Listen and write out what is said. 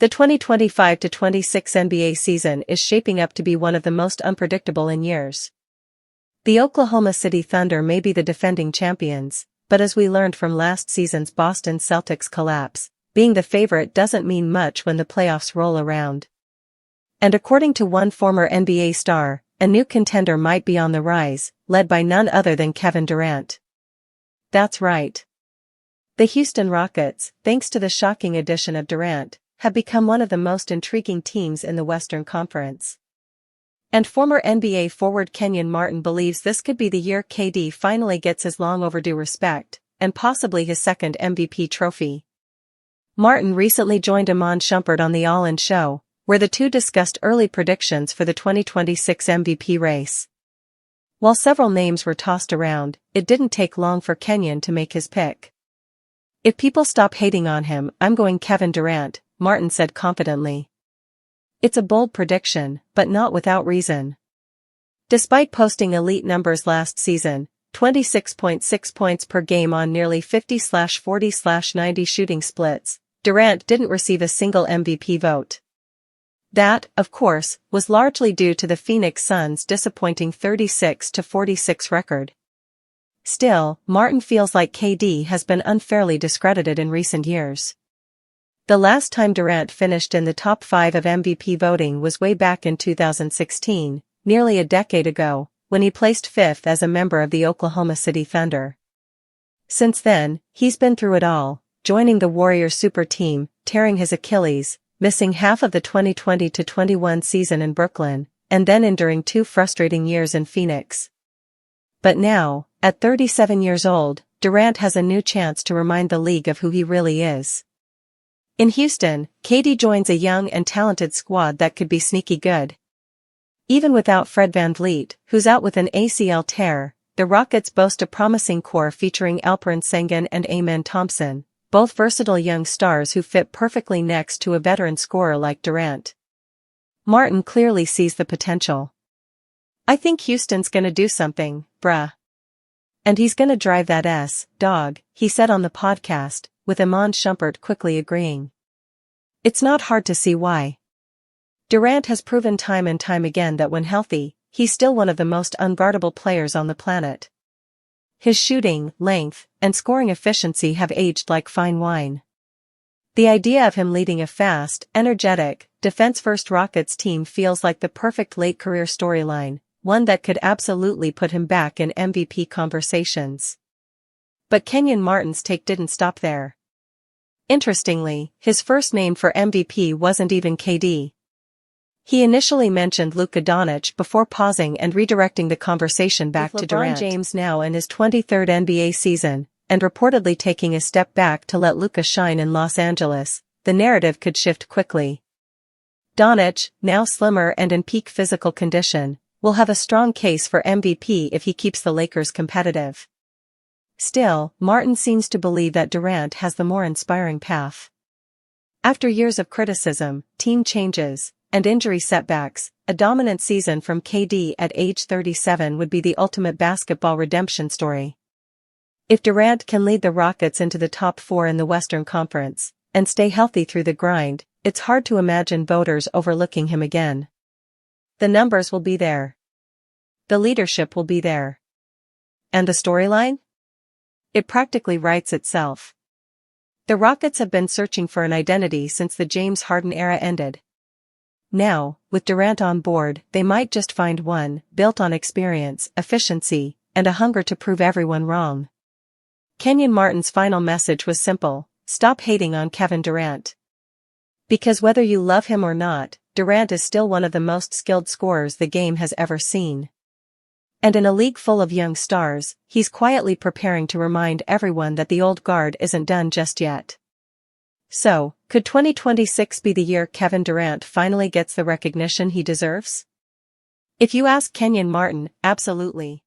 The 2025-26 NBA season is shaping up to be one of the most unpredictable in years. The Oklahoma City Thunder may be the defending champions, but as we learned from last season's Boston Celtics collapse, being the favorite doesn't mean much when the playoffs roll around. And according to one former NBA star, a new contender might be on the rise, led by none other than Kevin Durant. That's right. The Houston Rockets, thanks to the shocking addition of Durant, have become one of the most intriguing teams in the Western Conference. And former NBA forward Kenyon Martin believes this could be the year KD finally gets his long overdue respect, and possibly his second MVP trophy. Martin recently joined Iman Shumpert on the All In show, where the two discussed early predictions for the 2026 MVP race. While several names were tossed around, it didn't take long for Kenyon to make his pick. "If people stop hating on him, I'm going Kevin Durant," Martin said confidently. It's a bold prediction, but not without reason. Despite posting elite numbers last season, 26.6 points per game on nearly 50/40/90 shooting splits, Durant didn't receive a single MVP vote. That, of course, was largely due to the Phoenix Suns' disappointing 36-46 record. Still, Martin feels like KD has been unfairly discredited in recent years. The last time Durant finished in the top 5 of MVP voting was way back in 2016, nearly a decade ago, when he placed 5th as a member of the Oklahoma City Thunder. Since then, he's been through it all, joining the Warriors super team, tearing his Achilles, missing half of the 2020-21 season in Brooklyn, and then enduring 2 frustrating years in Phoenix. But now, at 37 years old, Durant has a new chance to remind the league of who he really is. In Houston, KD joins a young and talented squad that could be sneaky good. Even without Fred VanVleet, who's out with an ACL tear, the Rockets boast a promising core featuring Alperen Sengun and Amen Thompson, both versatile young stars who fit perfectly next to a veteran scorer like Durant. Martin clearly sees the potential. "I think Houston's gonna do something, bruh. And he's gonna drive that dog," he said on the podcast, with Iman Shumpert quickly agreeing. It's not hard to see why. Durant has proven time and time again that when healthy, he's still one of the most unguardable players on the planet. His shooting, length, and scoring efficiency have aged like fine wine. The idea of him leading a fast, energetic, defense-first Rockets team feels like the perfect late-career storyline, one that could absolutely put him back in MVP conversations. But Kenyon Martin's take didn't stop there. Interestingly, his first name for MVP wasn't even KD. He initially mentioned Luka Doncic before pausing and redirecting the conversation back to Durant. LeBron James now in his 23rd NBA season, and reportedly taking a step back to let Luka shine in Los Angeles, the narrative could shift quickly. Doncic, now slimmer and in peak physical condition, will have a strong case for MVP if he keeps the Lakers competitive. Still, Martin seems to believe that Durant has the more inspiring path. After years of criticism, team changes, and injury setbacks, a dominant season from KD at age 37 would be the ultimate basketball redemption story. If Durant can lead the Rockets into the top 4 in the Western Conference, and stay healthy through the grind, it's hard to imagine voters overlooking him again. The numbers will be there. The leadership will be there. And the storyline? It practically writes itself. The Rockets have been searching for an identity since the James Harden era ended. Now, with Durant on board, they might just find one, built on experience, efficiency, and a hunger to prove everyone wrong. Kenyon Martin's final message was simple: stop hating on Kevin Durant. Because whether you love him or not, Durant is still one of the most skilled scorers the game has ever seen. And in a league full of young stars, he's quietly preparing to remind everyone that the old guard isn't done just yet. So, could 2026 be the year Kevin Durant finally gets the recognition he deserves? If you ask Kenyon Martin, absolutely.